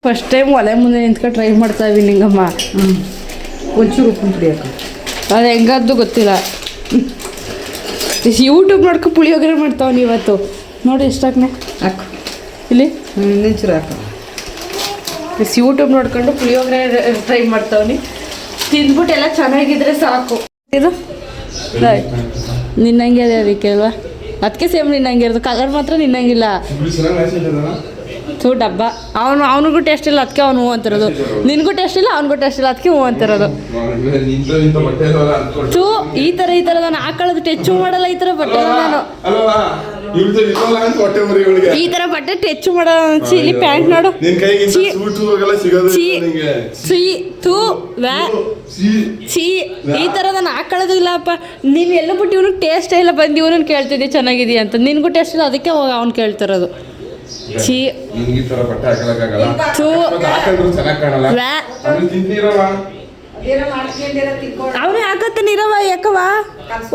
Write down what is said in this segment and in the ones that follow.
First time ಒಲೆ ಮುಂದೆ ನಿಂತ್ಕೊಂಡು ಟ್ರೈ ಮಾಡ್ತಾ ಇದ್ದೀನಿ ನಿಂಗಮ್ಮ. ಒಂಚೂರು ಉಪ್ಪು ಪುಡಿ ಹಾಕ. ಅದು ಹೆಂಗದ್ದು ಗೊತ್ತಿಲ್ಲ. ಯೂಟ್ಯೂಬ್ ನೋಡ್ಕೊ ಪುಳಿಯೋಗರೆ ಮಾಡ್ತಾವನಿ ಇವತ್ತು. ನೋಡಿ ಎಷ್ಟಾಗ್ನೆ ಹಾಕು ಇಲ್ಲಿ ಇನ್ನೊಂಚೂರು ಹಾಕು. ಯೂಟ್ಯೂಬ್ ನೋಡ್ಕೊಂಡು ಪುಳಿಯೋಗರೆ ಟ್ರೈ ಮಾಡ್ತಾವನಿ. ತಿಂದ್ಬಿಟ್ಟು ಎಲ್ಲ ಚೆನ್ನಾಗಿದ್ರೆ ಸಾಕು. ಇದು ನಿನ್ನಂಗೆ ಅದೇ ಅದಕ್ಕೆ ಅಲ್ವಾ, ಅದಕ್ಕೆ ಸೇಮ್ ನಿನ್ನಂಗೆ ಇರೋದು. ಕಲರ್ ಮಾತ್ರ ನಿನ್ನಂಗಿಲ್ಲ. ಡಬ್ಬ ಅವನಿಗೂ ಟೇಸ್ಟ್ ಇಲ್ಲ, ಅದಕ್ಕೆ ಅವನು ಹೂ ಅಂತಿರೋದು. ನಿನಗೂ ಟೇಸ್ಟ್ ಇಲ್ಲ, ಅವನಿಗೂ ಟೇಸ್ಟ್ ಇಲ್ಲ, ಅದಕ್ಕೆ ಹೂ ಅಂತಿರೋದು. ಈ ಥರ ನಾನು ಹಾಕೊಳ್ಳೋದು ಟೆಚ್ಚು ಮಾಡಲ್ಲ. ಈ ಥರ ಬಟ್ಟೆ ನಾನು ಈ ಥರ ಬಟ್ಟೆ ಟೆಚ್ಚು ಮಾಡಲ್ಲ. ಇಲ್ಲಿ ಪ್ಯಾಂಟ್ ನೋಡು, ಈ ಥರ ನಾನು ಹಾಕೊಳ್ಳೋದು ಇಲ್ಲಪ್ಪ. ನೀನು ಎಲ್ಲ ಬಿಟ್ಟು ಇವನು ಟೇಸ್ಟೇ ಇಲ್ಲ, ಬಂದು ಇವನು ಕೇಳ್ತಿದ್ದೆ ಚೆನ್ನಾಗಿದೆಯಾ ಅಂತ. ನಿನಗೂ ಟೇಸ್ಟ್ ಇಲ್ಲ, ಅದಕ್ಕೆ ಅವ್ನು ಕೇಳ್ತಿರೋದು. ಅವನು ಯಾಕತ್ತ ನೀರವ ಯಾಕವ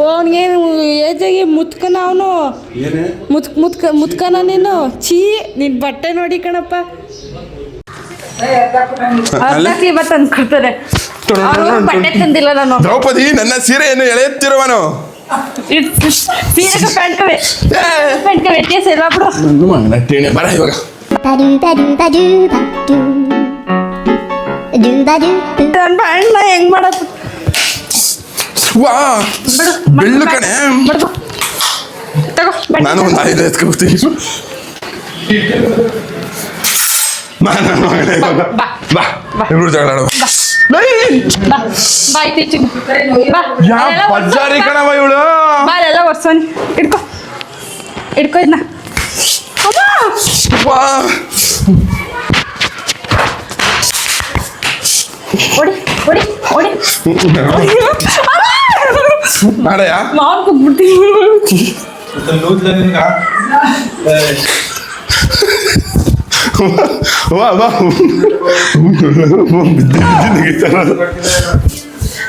ಅವನಿಗೇನು ಏಜಾಗಿ ಮುತ್ಕನ ಅವನು ಮುತ್ಕನ ನೀನು. ನಿನ್ ಬಟ್ಟೆ ನೋಡಿ ಕಣಪ್ಪ. ಇವತ್ತು ಅನ್ಕೊಳ್ತಾರೆ ಬಟ್ಟೆ ತಂದಿಲ್ಲ ನಾನು. ದ್ರೌಪದಿ ನನ್ನ ಸೀರೆಯನ್ನು ಎಳೆಯುತ್ತಿರುವನು. ವ್ಯತ್ಯಾಸ ಇಲ್ಲ ಬಿಡು. ಬರ ಇವಾಗ ಹೆಂಗ್ ಮಾಡತ್ ಬೆಳ್ಳು ಕಣೆ. ನಾನು ಒಂದು ಆಯುಧ ಎತ್ಕೊಡ್ತೀನಿ. ಬಜ್ಜಾರಿ ಕಣವ ಇವಳು. ಬಾಲೆಲ್ಲ ಒರ್ಸೋನಿ ಇಡ್ಕೊ ಇದನ್ನ. ಮಾವು ಕುಗ್ಬಿಡ್ತೀನಿ.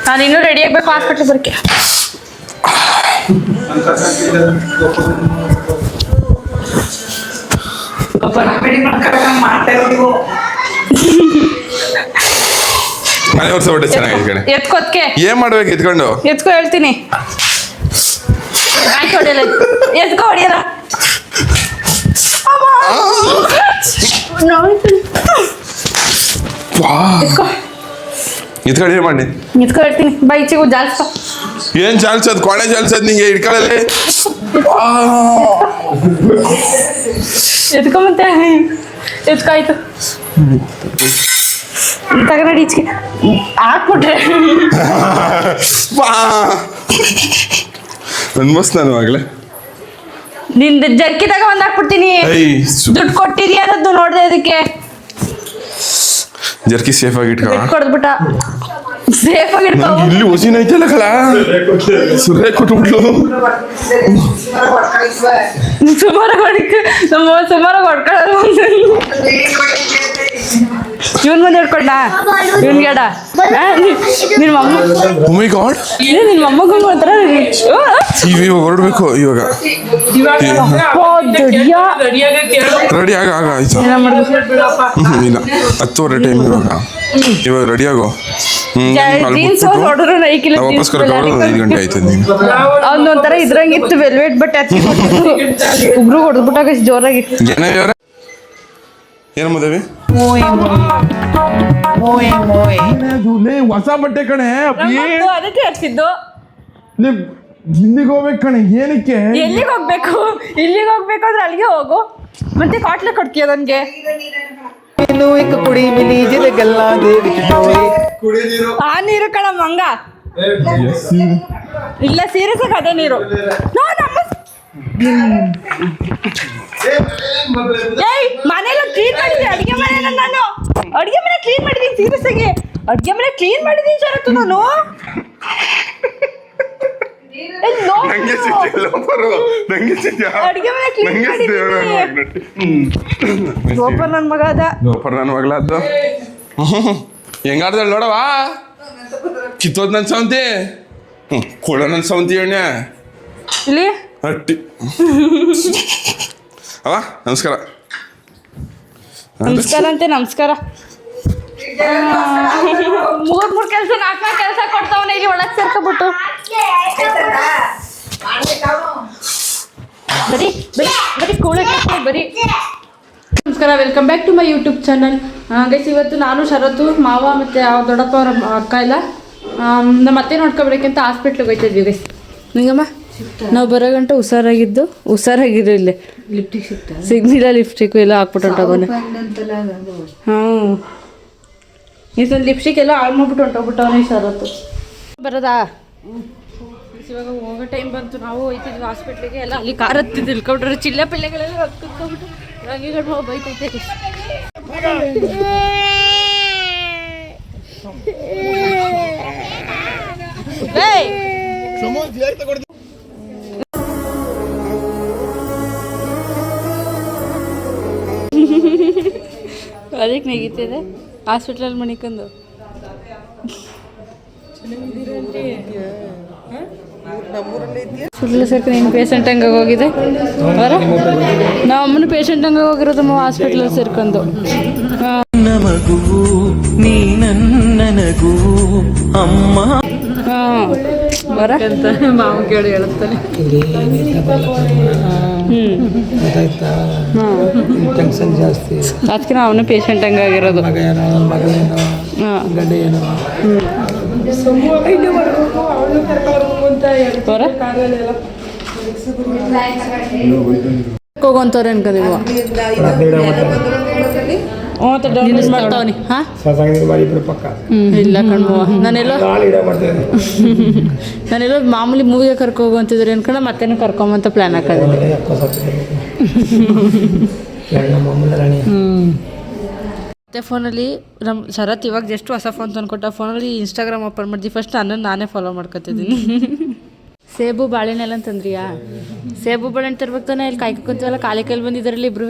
ನಾನು ಇನ್ನೂ ರೆಡಿ ಆಗ್ಬೇಕು ಹಾಸ್ಪಿಟ್ಲ್ ಬರಕ್ಕೆ. ಮನೆ ವರ್ಷ ಹೊಟ್ಟೆ ಚೆನ್ನಾಗಿದೆ. ಎತ್ಕೊತ್ಕೆ ಏನ್ ಮಾಡ್ಬೇಕು? ಎತ್ಕೊಂಡು ಎತ್ಕೊ ಹೇಳ್ತೀನಿ. ಹೊಡಿಯಲ್ಲ, ಎತ್ಕೊ ಹೊಡಿಯಲ್ಲ. ಇದ್ಕೊಂಡು ಏನ್ ಮಾಡಿ ಎತ್ಕೊ ಹೇಳ್ತೀನಿ. ಬೈಚಿಗೂ ಜಾಲ್ಸ ಏನ್ ಜಾಲ್ಸದ್? ಕೊಳೆ ಜಾಲ್ಸದ್ ನಿಂಗೆ ಇಟ್ಕೊಳ್ಳಲಿ. ಎತ್ಕೊ ಮತ್ತೆ ಎತ್ಕಾಯ್ತು ತಗೊಂಡು ಈಚೆಗೆ ಹಾಕ್ಬಿಟ್ರೆ ಅನ್ಮಸ್ ನಾನು ಆಗ್ಲೇ ನಿಂದ ಜರ್ಕಿ ತಗ ಒಂದ್ ಹಾಕ್ಬಿಡ್ತೀನಿ. ದುಡ್ಡು ಕೊಟ್ಟಿರಿ ಅನ್ನೋದು ನೋಡ್ದೆ ಅದಕ್ಕೆ. ಜರ್ಕಿ ಸೇಫ್ ಆಗಿ ಇಟ್ಕೊ. ಕೊಡ್ಬಿಟ್ಟ ಸೇಫ್ ಆಗಿ ಇಟ್ಕೊ. ಇಲ್ಲಿ ಒಸಿನ ಐತಲ್ಲ ಕಳ ಸುರೇ ಕೊಟ್ಬಿಟ್ಲು. ಸುಮಾರು ಹೊಡ್ಕೊಳ್ಳೋದು ಇವನ್ ಮುಂದೆ ಹಿಡ್ಕೊಂಡ ಇವನ್ಗೇಡ ನಿನ್ ಮಮ್ಮ. ಓ ಮೈ ಗಾಡ್, ನಿನ್ ಮಮ್ಮಗೂ ಮಾತ್ರ ಇವಾಗ ಹೊರಡ್ಬೇಕು. ಇವಾಗ ರೆಡಿ ಆಗ ಆಯ್ತು. ಇಲ್ಲ 10:30 ಟೈಮ್ ಇವಾಗ ರೆಡಿ ಆಗೋ. ವಾಪಸ್ ಕರ್ಕೊಂಡು 5 ಗಂಟೆ ಆಯ್ತು. ಒಂದೊಂಥರ ಇದ್ರಂಗಿತ್ತು ವೆಲ್ವೆಟ್ ಬಟ್ಟೆ ಹಚ್ಚಿ ಉಬ್ರು ಹೊಡೆದ್ಬಿಟ್ಟಾಗ ಜೋರಾಗಿ. ಏನ ಮದುವೆ ಹೊಸ ಬಟ್ಟೆ ಕಣೆ. ಅದಕ್ಕೆ ಹಚ್ಚಿದ್ದು. ಇಲ್ಲಿಗೆ ಹೋಗ್ಬೇಕು ಕಣೆ. ಏನಕ್ಕೆ? ಎಲ್ಲಿಗೆ ಹೋಗ್ಬೇಕು? ಇಲ್ಲಿಗೆ ಹೋಗ್ಬೇಕು ಅಂದ್ರೆ ಅಲ್ಲಿಗೆ ಹೋಗು. ಮತ್ತೆ ಕಾಟ್ಲೆ ಕೊಡ್ತೀಯ ನನ್ಗೆ? ಆ ನೀರು ಕಣ ಮಂಗ. ಇಲ್ಲ ಸೀರಿಯಸ್ ಆಗಿ ಅದೇ ನೀರು. ಮನೆಯಲ್ಲ ಕ್ಲೀನ್ ಮಾಡಿದ್ದೀನಿ. ಅಡಿಗೆ ಮನೆ ನಾನು ಅಡಿಗೆ ಮನೆ ಕ್ಲೀನ್ ಮಾಡಿದ್ದೀನಿ. ಸೀರಿಯಸ್ ಆಗಿ ಅಡಿಗೆ ಮನೆ ಕ್ಲೀನ್ ಮಾಡಿದ್ದೀನಿ ಶರತ್ತು ನಾನು. ಅಡಿಗೆ ಮನೆ ಕ್ಲೀನ್ ಮಾಡಿದ್ದೀನಿ. ಗೋಪರ್ ನನ್ನ ಮಗ ಅದ. ಗೋಪರ್ ನನ್ನ ಮಗಳ ಅದ. ಹೆಂಗಾಡ್ದಳು ನೋಡವಾ? ಕಿತ್ತೋದ್ ನನ್ನ ಸೌಂತಿ. ಕೊಡ ನನ್ನ ಸೌಂತಿ ಎಣ್ಣೆ ಇಲ್ಲಿ ಹಟ್ಟಿ. ಅವ ನಮಸ್ಕಾರ. ನಮಸ್ಕಾರ ಅಂತೆ ನಮಸ್ಕಾರ. ಮೂರ್ ಕೆಲಸ ನಾಲ್ಕು ಕೆಲಸ ಕೊಡ್ತಾವನ ಇಲ್ಲಿ ಒಳಗೆ ಸೇರ್ಕೊಬಿಟ್ಟು. ಬರೀ ಬರೀ ಬರೀ ಕೂಳೆ ಬರೀ. ನಮಸ್ಕಾರ, welcome back to my YouTube channel. Guys, ಇವತ್ತು ನಾನು ಶರತ್ತು, ಮಾವ ಮತ್ತು ದೊಡ್ಡಪ್ಪ ಅವರ ಅಕ್ಕ ಎಲ್ಲ ನಮ್ಮ ಅತ್ತೆ ನೋಡ್ಕೊಬೇಕಂತ ಹಾಸ್ಪಿಟ್ಲಿಗೆ ಹೋಗ್ತಿದ್ವಿ ಗೈಸ್. ನಿಂಗಮ್ಮ ನಾವು ಬರೋ ಗಂಟೆ ಹುಷಾರಾಗಿರೋ ಇಲ್ಲೇ ಲಿಫ್ಟಿಗೆ ಸಿಗ್ನಿಲ್ಲ, ಲಿಪ್ಸ್ಟಿಕ್ ಎಲ್ಲ ಹಾಕ್ಬಿಟ್ಟು ಹೊಂಟೋಗೋನೆ. ಹಾಂ, ಈ ಸಲ ಲಿಪ್ಸ್ಟಿಕ್ ಎಲ್ಲ ಹಾಳು ಮಾಡ್ಬಿಟ್ಟು ಹೊಂಟೋಗ್ಬಿಟ್ಟವನೇ ಶರತ್ತು. ಬರೋದಾ? ಇವಾಗ ಹೋಗೋ ಟೈಮ್ ಬಂತು. ನಾವು ಹೋಯ್ತಿದ್ವಿ ಹಾಸ್ಪಿಟ್ಲಿಗೆ. ಎಲ್ಲ ಅಲ್ಲಿ ಕಾರ್ ಹತ್ತಿದ್ದು ಇಳ್ಕೊಬಿಟ್ರೆ ಚಿಲ್ಲ ಪಿಳ್ಳೆಗಳೆಲ್ಲ ಹತ್ಕೊಬಿಟ್ಟು ರಂಗಿಗಳು ಬೈತೈತೆ. ಅದಕ್ಕೆ ನೆಗಿತಿದೆ ಹಾಸ್ಪಿಟ್ಲಲ್ಲಿ ಮಣಿಕೊಂಡು. ಹಾಸ್ಪಿಟ್ಲ್ ಸೇರ್ಕೊಂಡು ನೀನು ಪೇಷಂಟ್ ಹಂಗೆ ಹೋಗಿದೆ ಅವರ ನಾವು ಅಮ್ಮನ ಪೇಷಂಟ್ ಹಂಗೆ ಹೋಗಿರೋದು ಹಾಸ್ಪಿಟ್ಲಲ್ಲಿ ಸೇರ್ಕೊಂಡು. ಹಾಂ ಬರ ಮಾವ ಕೇಳಿ ಹೇಳುತ್ತಾನೆ. ಟೆನ್ಷನ್ ಜಾಸ್ತಿ, ಅದಕ್ಕೆ ನಾವು ಅವನು ಪೇಷಂಟ್ ಹಂಗೆ ಆಗಿರೋದು. ಹೋಗೋಂಥವ್ರು ಅನ್ಕೊಂಡಿದ್ವ ಮಾಡ್ತಾವನಿ. ಹಾಂ ಇಲ್ಲ ಕಣ್ಮವ, ನಾನೆಲ್ಲೋ ಮಾಮೂಲಿ ಮೂವಿಗೆ ಕರ್ಕೋಗಂತಿದ್ರಿ ಅನ್ಕೊಂಡು ಮತ್ತೇನು ಕರ್ಕೊಂಬಂತ ಪ್ಲ್ಯಾನ್ ಹಾಕೋದಿಲ್ಲ. ಮತ್ತೆ ಫೋನಲ್ಲಿ ನಮ್ಮ ಶರತ್ ಇವಾಗ ಜಸ್ಟ್ ಹೊಸ ಫೋನ್ ತಂದ್ಕೊಟ್ಟ. ಫೋನಲ್ಲಿ ಇನ್ಸ್ಟಾಗ್ರಾಮ್ ಓಪನ್ ಮಾಡಿದ್ವಿ. ಫಸ್ಟ್ ನಾನೇ ಫಾಲೋ ಮಾಡ್ಕೊತಿದ್ದೀನಿ. ಸೇಬು ಬಾಳೆಹಣ್ಣೆಲ್ಲ ಅಂತಂದ್ರಿಯಾ? ಸೇಬು ಬಾಳೆಹಣ್ಣು ತರ್ಬೇಕು ತಾನೆ. ಇಲ್ಲಿ ಕಾಯ್ಕೊಂತೀವಲ್ಲ, ಖಾಲಿ ಕೈಲಿ ಬಂದಿದ್ದಾರಲ್ಲಿ ಇಬ್ರು.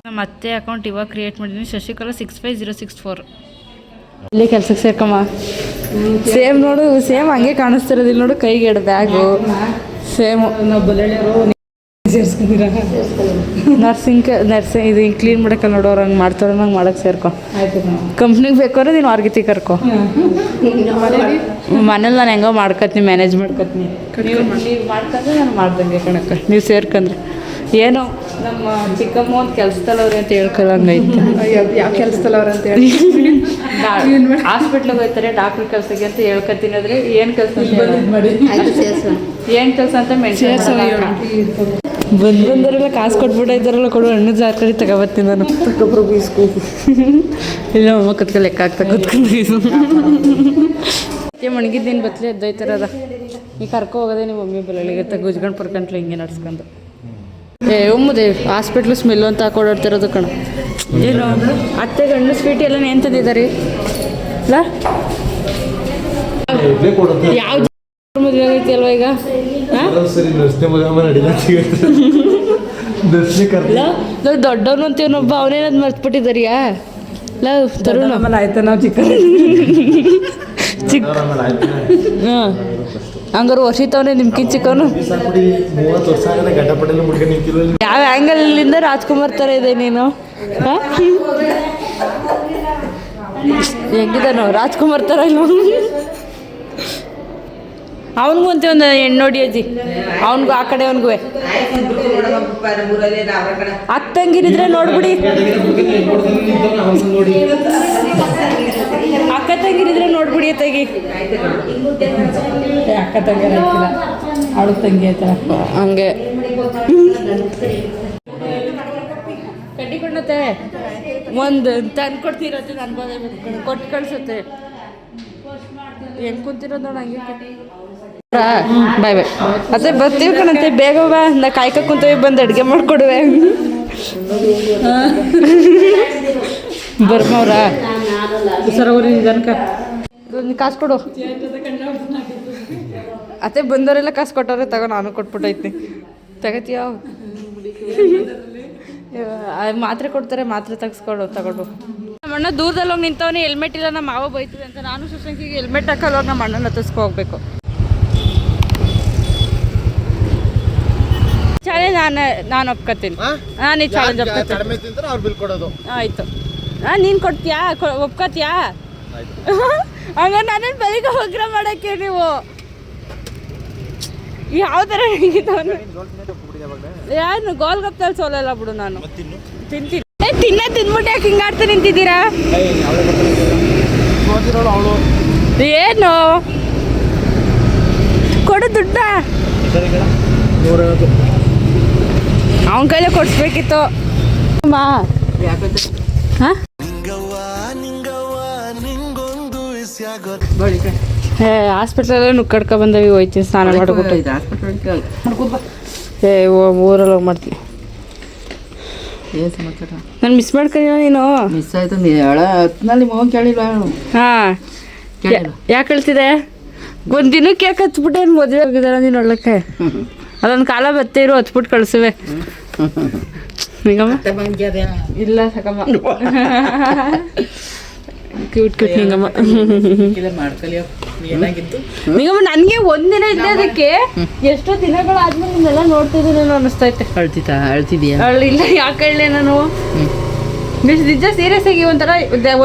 ನಮ್ಮ ಅತ್ತೆ ಅಕೌಂಟ್ ಇವಾಗ ಕ್ರಿಯೇಟ್ ಮಾಡಿದ್ದೀನಿ, ಶಶಿಕಲಾ 65064. ಇಲ್ಲಿ ಕೆಲ್ಸಕ್ಕೆ ಸೇರ್ಕಮ್ಮ. ಸೇಮ್ ನೋಡು, ಸೇಮ್ ಹಂಗೆ ಕಾಣಿಸ್ತಿರೋದಿಲ್ಲ ನೋಡು, ಕೈಗೆ ಎಡ್ ಬ್ಯಾಗು ಸೇಮ್. ನಾವು ಬಲ್ಲೆಳ್ಳಿಯವರು ನರ್ಸಿಂಗ್ ಇದು ಕ್ಲೀನ್ ಮಾಡಕ್ಕೆ ನೋಡೋರು ಹಂಗೆ ಮಾಡ್ತಾರೋ ನಂಗೆ ಮಾಡೋಕ್ಕೆ ಸೇರ್ಕೊ. ಕಂಪ್ನಿಗೆ ಬೇಕಾದ್ರೆ ನೀನು ಆರ್ಗಿತಿ ಕರ್ಕೊ. ಮನೇಲಿ ನಾನು ಹೆಂಗೋ ಮಾಡ್ಕೊತೀನಿ, ಮ್ಯಾನೇಜ್ ಮಾಡ್ಕೊತೀನಿ. ನೀವು ಮಾಡ್ಕೊಂಡ್ರೆ ನಾನು ಮಾಡ್ದಂಗೆ ಕಣಕ್ಕೆ ನೀವು ಸೇರ್ಕೊಂಡ್ರೆ. ಏನೋ ನಮ್ಮ ಚಿಕ್ಕಮ್ಮ ಒಂದು ಕೆಲಸದಲ್ಲವ್ರೆ ಅಂತ ಹೇಳ್ಕೊಳ್ಳಂಗೈತೆ. ಯಾವ ಕೆಲಸದಲ್ಲವ್ರ ಅಂತ ಹೇಳಿ ಹಾಸ್ಪಿಟ್ಲಿಗೆ ಹೋಗ್ತಾರೆ ಡಾಕ್ಟ್ರ್ ಕೆಲಸಕ್ಕೆ ಅಂತ ಹೇಳ್ಕೊತೀನಿ. ಆದರೆ ಏನು ಕೆಲಸ ಏನು ಕೆಲಸ ಅಂತ ಬಂದವರೆಲ್ಲ ಕಾಸು ಕೊಟ್ಬಿಟ್ಟು ಇದ್ದಾರಲ್ಲ, ಕೊಡು ಹಣ್ಣು ಜಾರ್ಕಡಿ ತಗೊಬರ್ತೀನಿ ನಾನು. ಇಲ್ಲ ಅಮ್ಮ ಕತ್ಕೊಂಡು ಲೆಕ್ಕ ಆಗ್ತಾ ಕೂತ್ಕೊಂಡು ಮಣಗಿದ್ದೀನಿ ಬತ್ಲೆ ಎದ್ದೋಯ್ತಾರದ. ಈಗ ಕರ್ಕೊ ಹೋಗೋದೆ ನಿಮ್ಮ ಮಮ್ಮಿ ಬಲ್ಲಿಗೆ ಗುಜ್ಕೊಂಡು ಪರ್ಕಂಟ್ಲು ಹಿಂಗೆ ನಡ್ಸ್ಕೊಂಡು. ಒಮ್ಮದೆ ಹಾಸ್ಪಿಟ್ಲು ಸ್ಮೆಲ್ಲು ಅಂತ ಹಾಕೊಡಾಡ್ತಿರೋದು ಕಣ. ಏನು ಅತ್ತೆಗೆ ಹಣ್ಣು ಸ್ವೀಟ್ ಎಲ್ಲ ಏನು ತಂದಿದ್ದಾರೆ ಅಲ್ಲ? ಯಾವ ಮದುವೆ ಆಗೈತಿ ಅಲ್ವಾ ಈಗ? ದೊಡ್ಡವನು ಅಂತೀವನೊಬ್ಬ, ಅವನೇನದು ಮರ್ತ್ಬಿಟ್ಟಿದ್ದಾರಿಯಾ? ಇಲ್ಲ ತರುಣ ಆಯ್ತಾ? ನಾವು ಚಿಕ್ಕ ಹಾಂ ಹಂಗಾರು ವರ್ಷಿತವನೇ ನಿಮ್ಗಿಂತ ಚಿಕ್ಕವನು. ಯಾವ ಆ್ಯಂಗಲಿಂದ ರಾಜ್ಕುಮಾರ್ ಥರ ಇದೆ ನೀನು? ಹಾಂ ಹೆಂಗಿದಾನು ರಾಜ್ಕುಮಾರ್ ಥರ ಇಲ್ವ? ಅವನಿಗೂ ಅಂತ ಒಂದು ಹೆಣ್ಣು ನೋಡಿ ಅಜ್ಜಿ, ಅವನಿಗೂ ಆ ಕಡೆ ಅವನಿಗೂ ಅಕ್ಕಂಗಿರಿದ್ರೆ ನೋಡ್ಬಿಡಿ. ಅಕ್ಕ ತಂಗಿರಿದ್ರೆ ನೋಡ್ಬಿಡಿ ತೆಗಿ. ಅಕ್ಕ ತಂಗಿ ಆಯ್ತಿಲ್ಲ, ಅವಳು ತಂಗಿ ಆಯ್ತಲ್ಲ ಹಂಗೆ. ಕಡ್ಡಿ ಕೊಂಡತ್ತೆ ಒಂದು ತಂದು ಕೊಡ್ತಿರತ್ತೆ, ಅನ್ಬೋದೇ ಕೊಟ್ಟು ಕಳ್ಸುತ್ತೆ. ಹೆಂಗೆ ಕುಂತಿರೋದು ನೋಡು ಹಂಗೆ. ಬಾಯ್ ಬಾಯ್ ಅತ್ತೆ, ಬರ್ತೀವಿ ಕಣಂತೆ, ಬೇಗ ಬಾ. ನಾ ಕಾಯ್ಕ ಕುಂತೇವಿ, ಬಂದು ಅಡುಗೆ ಮಾಡಿಕೊಡುವೆ. ಬರ್ಮವ್ರ ಸರವರಿ ಜನಕ ಕಾಸು ಕೊಡು. ಅತ್ತೆ ಬಂದವರೆಲ್ಲ ಕಾಸು ಕೊಟ್ಟವ್ರೆ, ತಗೋ ನಾನು ಕೊಟ್ಬಿಟ್ಟೈತಿ. ತಗೋತೀಯ? ಮಾತ್ರೆ ಕೊಡ್ತಾರೆ, ಮಾತ್ರೆ ತಗ್ಸ್ಕೊಡು ತಗೊಂಡು. ನಮ್ಮ ಅಣ್ಣ ದೂರದಲ್ಲಿ ಹೋಗಿ ನಿಂತವನೇ, ಹೆಲ್ಮೆಟ್ ಇಲ್ಲ, ನಮ್ಮ ಮಾವ ಬೈತದೆ ಅಂತ. ನಾನು ಸುಶಂಕಿಗೆ ಹೆಲ್ಮೆಟ್ ಹಾಕಲ್ಲ ಹೋಗಿ ನಮ್ಮ ಅಣ್ಣನ ಹತ್ತಿಸ್ಕೊ ಹೋಗ್ಬೇಕು. ಚಾಲೆಂಜ್ ನಾನು ಒಪ್ಕೋತೀನಿ. ನಾನು ಈ ಚಾಲೆಂಜ್ ಒಪ್ಕೋತೀನಿ. ಕಡಿಮೆ ತಿಂದ್ರೆ ಅವ್ರು ಬಿಲ್ ಕೊಡೋದು. ಆಯಿತು. ನೀನು ಕೊಡ್ತೀಯಾ? ಒಪ್ಕೋತೀಯಾ? ಹಂಗಾರೆ ನಾನೇನು ಬೆಳಿಗ್ಗೆ ಒಗ್ಗರ ಮಾಡೋಕ್ಕೆ ನೀವು ಯಾವ ಥರ ಹೇಗಿದ್ದವನು? ಯಾರು ಗೋಲ್ಗಪ್ಪಲ್ಲಿ ಸೋಲಲ್ಲ ಬಿಡು. ನಾನು ತಿಂತೀನಿ. ತಿನ್ಬಿಟ್ಟು ಯಾಕೆ ಹಿಂಗಾಡ್ತಾ ನಿಂತಿದ್ದೀರಾ? ಏನು ಕೊಡು ದುಡ್ಡ? ಅವನ ಕೈಲೇ ಕೊಡಿಸ್ಬೇಕಿತ್ತು. ಹಾಸ್ಪಿಟ್ಲಲ್ಲೇ ನುಕ್ಕಡ್ಕೊ ಬಂದವಿ. ಹೋಯ್ತೀನಿ ಸ್ನಾನ ಮಾಡ್ಬಿಟ್ಟು. ಊರಲ್ಲಿ ಹೋಗಿ ಮಾಡ್ತೀನಿ. ಏನು ಸಮಾಚಾರ? ನಾನು ಮಿಸ್ ಮಾಡ್ಕೊಂಡಿಲ್ಲ. ನೀನು ಮಿಸ್ ಆಯ್ತು. ಹೊತ್ತಿನಲ್ಲಿ ಮಗನ್ ಕೇಳಿಲ್ಲ. ಹಾಂ, ಯಾಕೆ ಹೇಳ್ತಿದೆ? ಒಂದು ದಿನಕ್ಕೆ ಯಾಕೆ ಹತ್ಬಿಟ್ಟೆ? ಏನು ಮದುವೆ ಆಗಿದ್ದಾರ ನೀನು ನೋಡ್ಲಿಕ್ಕೆ? ಅದೊಂದು ಕಾಲ ಬತ್ತೇ ಇರು, ಹತ್ಬಿಟ್ಟು ಕಳಿಸುವೆ. ನಿಂಗಮ್ಮ ಇಲ್ಲ ಸಾಕಮ್ಮ. Cute cute Ningamma. ನಿಂಗಮ್ಮ ನನಗೆ ಒಂದಿನ ಇದ್ದದಕ್ಕೆ ಎಷ್ಟೋ ದಿನಗಳಾದ್ಮೇಲೆ ನಿನ್ನೆಲ್ಲ ನೋಡ್ತಿದ್ದೀನಿ ಅನಿಸ್ತೈತೆ. ಅಳ್ತಿದ್ಯಾ? ಇಲ್ಲ, ಯಾಕೆ ಹೇಳಲೆ ನಾನು ನಿಜ ಸೀರಿಯಸ್ ಆಗಿ ಒಂಥರ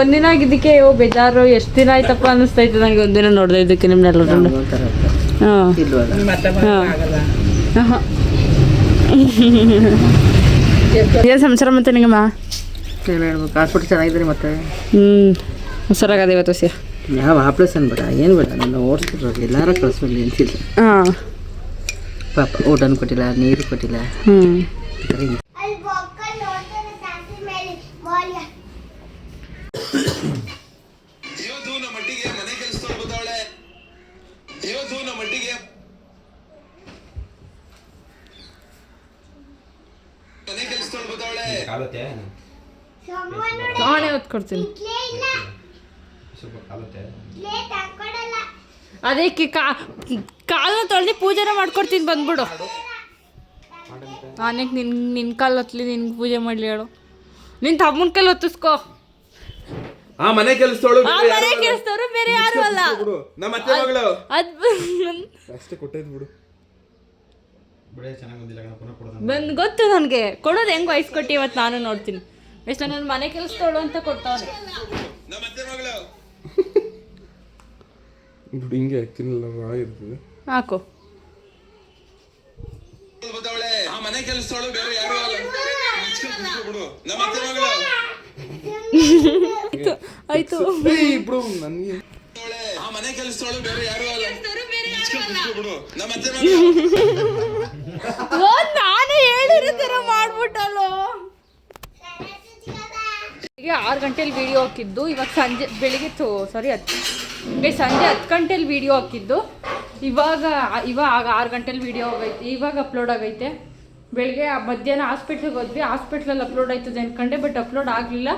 ಒಂದಿನ ಆಗಿದ್ದಕ್ಕೆ ಬೇಜಾರು. ಎಷ್ಟು ದಿನ ಆಯ್ತಪ್ಪ ಅನಿಸ್ತೈತೆ ನನಗೆ ಒಂದಿನ ನೋಡ್ದೆ ಇದಕ್ಕೆ ನಿಮ್ನೆಲ್ಲರೂ. ಹಾಂ ಏನು ಸಂಸಾರ ಮತ್ತೆ ನಿಂಗಮ್ಮ? ಹೇಳ್ಬೇಕು. ಹಾಸ್ಪಿಟ್ಲ್ ಚೆನ್ನಾಗಿದ್ರಿ ಮತ್ತೆ? ಹುಷಾರಾಗದೆ ಇವತ್ತು ಸಿ. ಯಾವ ಆಪ್ರೇಷನ್ ಬೇಡ, ಏನು ಬೇಡ, ನನ್ನ ಓಡಿಸ್ಬಿಟ್ರು. ಎಲ್ಲಾರು ಕಳಿಸ್ಬಿಡ್ಲಿ ಅಂತಿಲ್ಲ. ಹಾಂ ಪಾಪ ಊಟನೂ ಕೊಟ್ಟಿಲ್ಲ, ನೀರು ಕೊಟ್ಟಿಲ್ಲ. ನಾನೇ ಹೊತ್ಕೊಡ್ತೀನಿ. ಅದಕ್ಕೆ ಕಾಲ ತೊಳೆದು ಪೂಜೆನ ಮಾಡ್ಕೊಡ್ತೀನಿ. ಬಂದ್ಬಿಡು. ನಾನಕ್ಕೆ ನಿನ್ನ ಕಾಲು ಹತ್ಲಿ, ನಿನ್ಗೆ ಪೂಜೆ ಮಾಡಲಿ ಹೇಳು. ನಿನ್ನ ತಮ್ಮನ ಕೈಲಿ ಹೊತ್ತಿಸ್ಕೋ. ಮನೆ ಕೆಲಸದವಳು ಮನೆ ಕೆಲಸದವರು ಬೇರೆ ಯಾರು ಅಲ್ಲ. ನಮ್ಮ ಅತ್ತೆ ಮಗಳು ಅಷ್ಟೇ ಕೊಟ್ಟೈತೆ ಬಿಡು. ಬಂದು ಗೊತ್ತು ನನಗೆ. ಕೊಡೋದು ಹೆಂಗೆ ವಯಸ್ಕೊಟ್ಟು ಇವತ್ತು ನಾನು ನೋಡ್ತೀನಿ. ಎಷ್ಟು ನನ್ನ ಮನೆ ಕೆಲಸದವಳು ಅಂತ ಕೊಡ್ತಾವೆ. ನಮ್ಮ ಅತ್ತೆ ಮಗಳು ಹಿಂಗೆ ಹಾಕ್ತೀನಲ್ಲ, ಇರ್ತದೆ. ಹಾಕು. ಮನೆ ಕೆಲಸದವಳು ಬೇರೆ ಯಾರು ಅಲ್ಲ. ನಮ್ಮ ಅತ್ತೆ ಮಗಳು ಆಯ್ತು. ನನಗೆ ಮನೆ ಕೆಲಸದವಳು ಬೇರೆ ಯಾರು ಅಲ್ಲ. ನಮ್ಮ ಅತ್ತೆ ಮಗಳು ನಾನೇ ಹೇಳಿರೋ ಥರ ಮಾಡ್ಬಿಟ್ಟಲ್ಲೋ. ಈಗ 6 ಗಂಟೆಲಿ ವಿಡಿಯೋ ಹಾಕಿದ್ದು. ಇವಾಗ ಸಂಜೆ ಸಂಜೆ 10 ಗಂಟೆಲಿ ವಿಡಿಯೋ ಹಾಕಿದ್ದು. ಇವಾಗ 6 ಗಂಟೆಲಿ ವಿಡಿಯೋ ಆಗೈತೆ. ಇವಾಗ ಅಪ್ಲೋಡ್ ಆಗೈತೆ. ಬೆಳಗ್ಗೆ ಮಧ್ಯಾಹ್ನ ಹಾಸ್ಪಿಟ್ಲಿಗೆ ಹೋದ್ವಿ. ಹಾಸ್ಪಿಟ್ಲಲ್ಲಿ ಅಪ್ಲೋಡ್ ಆಯ್ತದೆ ಅಂದ್ಕೊಂಡೆ, ಬಟ್ ಅಪ್ಲೋಡ್ ಆಗಲಿಲ್ಲ.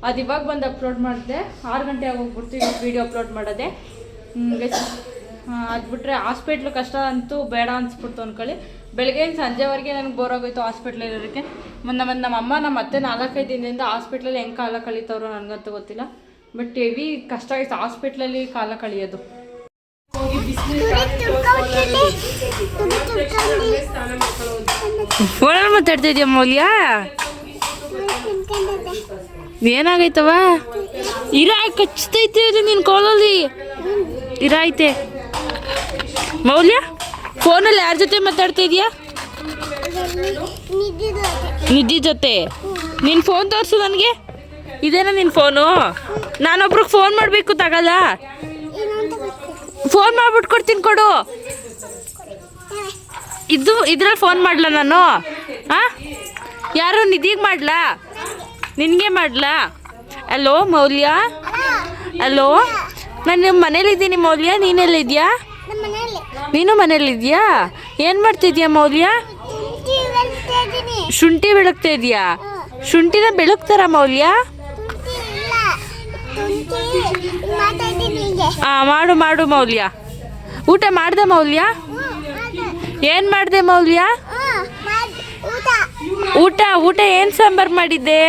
ಅದು ಇವಾಗ ಬಂದು ಅಪ್ಲೋಡ್ ಮಾಡಿದೆ. 6 ಗಂಟೆ ಆಗೋಗ್ಬಿಡ್ತು ಇವಾಗ ವೀಡಿಯೋ ಅಪ್ಲೋಡ್ ಮಾಡೋದೆ. ಅದು ಬಿಟ್ಟರೆ ಹಾಸ್ಪಿಟ್ಲು ಕಷ್ಟ ಅಂತೂ ಬೇಡ ಅನಿಸ್ಬಿಡ್ತು ಅಂದ್ಕೊಳ್ಳಿ. ಬೆಳಗ್ಗೆ ಸಂಜೆವರೆಗೆ ನನಗೆ ಬೋರ್ ಆಗೋಯ್ತು ಹಾಸ್ಪಿಟ್ಲಲ್ಲಿ ಇರೋದಕ್ಕೆ. ನಮ್ಮ ಅಮ್ಮ ನಮ್ಮ ಅತ್ತೆ 4-5 ದಿನದಿಂದ ಹಾಸ್ಪಿಟ್ಲಲ್ಲಿ ಹೆಂಗೆ ಕಾಲ ಕಳೀತವ್ರೋ ನನಗಂತೂ ಗೊತ್ತಿಲ್ಲ. ಬಟ್ ಹೆವಿ ಕಷ್ಟ ಆಯಿತು ಹಾಸ್ಪಿಟ್ಲಲ್ಲಿ ಕಾಲ ಕಳಿಯೋದು. ಒಳಗೆ ಮಾತಾಡ್ತಾ ಇದೆಯಾ ಮೌಲ್ಯ? ಏನಾಗೈತವ? ಕಚ್ಚತೈತೆ ನಿನ್ನ ಕೋಲಲ್ಲಿ. ಐತೆ ಮೌಲ್ಯ. ಫೋನಲ್ಲಿ ಯಾರ ಜೊತೆ ಮಾತಾಡ್ತಾ ಇದೀಯಾ? ನಿಧಿ ಜೊತೆ. ನಿನ್ನ ಫೋನ್ ತೋರಿಸು ನನಗೆ. ಇದೇನಾ ನಿನ್ನ ಫೋನು? ನಾನೊಬ್ರಿಗೆ ಫೋನ್ ಮಾಡಬೇಕು, ತಗಲ್ಲ? ಫೋನ್ ಮಾಡ್ಬಿಟ್ಟು ಕೊಡ್ತೀನಿ, ಕೊಡು. ಇದ್ರಲ್ಲಿ ಫೋನ್ ಮಾಡಲ ನಾನು? ಯಾರು ನಿಧಿಗೆ ಮಾಡಲಾ? ನಿನಗೆ ಮಾಡಲಾ? ಹಲೋ ಮೌಲ್ಯ. ಹಲೋ, ನಾನು ಮನೇಲಿದ್ದೀನಿ ಮೌಲ್ಯ. ನೀನೆಲ್ಲಿದ್ಯಾ? ನೀನು ಮನೇಲಿದ್ಯಾ? ಏನು ಮಾಡ್ತಿದ್ಯಾ ಮೌಲ್ಯ? ಶುಂಠಿ ಬೆಳಗ್ತಾ ಇದೆಯಾ? ಶುಂಠಿನ ಬೆಳಗ್ತಾರ ಮೌಲ್ಯ? ಮಾಡು ಮಾಡು ಮೌಲ್ಯ. ಊಟ ಮಾಡ್ದೆ ಮೌಲ್ಯ? ಏನು ಮಾಡಿದೆ ಮೌಲ್ಯ? ಊಟ ಏನು ಸಾಂಬಾರು ಮಾಡಿದ್ದೆ?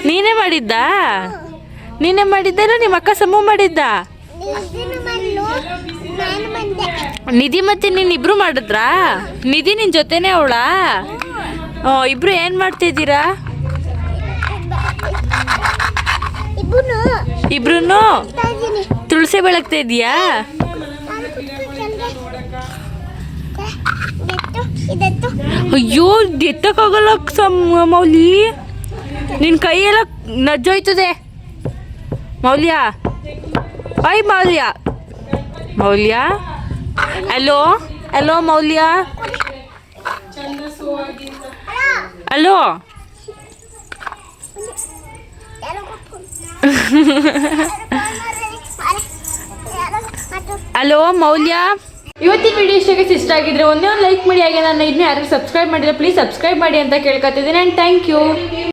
ನೀನೇ ಮಾಡಿದ್ದಾ? ನೀನೇ ಮಾಡಿದ್ದ? ನಿಮ್ಮ ಅಕ್ಕ ಸಮೂ ಮಾಡಿದ್ದ? ನಿಧಿ ಮತ್ತೆ ನೀನ್ ಇಬ್ರು ಮಾಡಿದ್ರಾ? ನಿಧಿ ನಿನ್ ಜೊತೆನೇ ಅವಳಾ? ಇಬ್ರು ಏನ್ ಮಾಡ್ತಿದ್ದೀರಾ? ಇಬ್ರು ತುಳಸಿ ಬೆಳಗ್ತಾ ಇದೀಯಾ? ಅಯ್ಯೋ ಎತ್ತಕ್ಕಾಗಲ್ಲ ಮೌಲಿ, ನಿನ್ ಕೈಯೆಲ್ಲ ನಜ್ಜೋಯ್ತದೆ ಮೌಲ್ಯ. ಓಯ್ ಮೌಲ್ಯ, ಮೌಲ್ಯ, ಹಲೋ ಹಲೋ ಮೌಲ್ಯ, ಹಲೋ. ಹಲೋ ಮೌಲ್ಯ. ಇವತ್ತಿನ ವಿಡಿಯೋ ಇಷ್ಟ ಆಗಿದ್ರೆ ಒಂದೇ ಒಂದು ಲೈಕ್ ಮಾಡಿ, ಹಾಗೆ ನಾನು ಇನ್ನೂ ಯಾರು ಸಬ್ಸ್ಕ್ರೈಬ್ ಮಾಡಿಲ್ಲ ಪ್ಲೀಸ್ ಸಬ್ಸ್ಕ್ರೈಬ್ ಮಾಡಿ ಅಂತ ಕೇಳ್ಕೊತಿದ್ದೀನಿ. And thank you.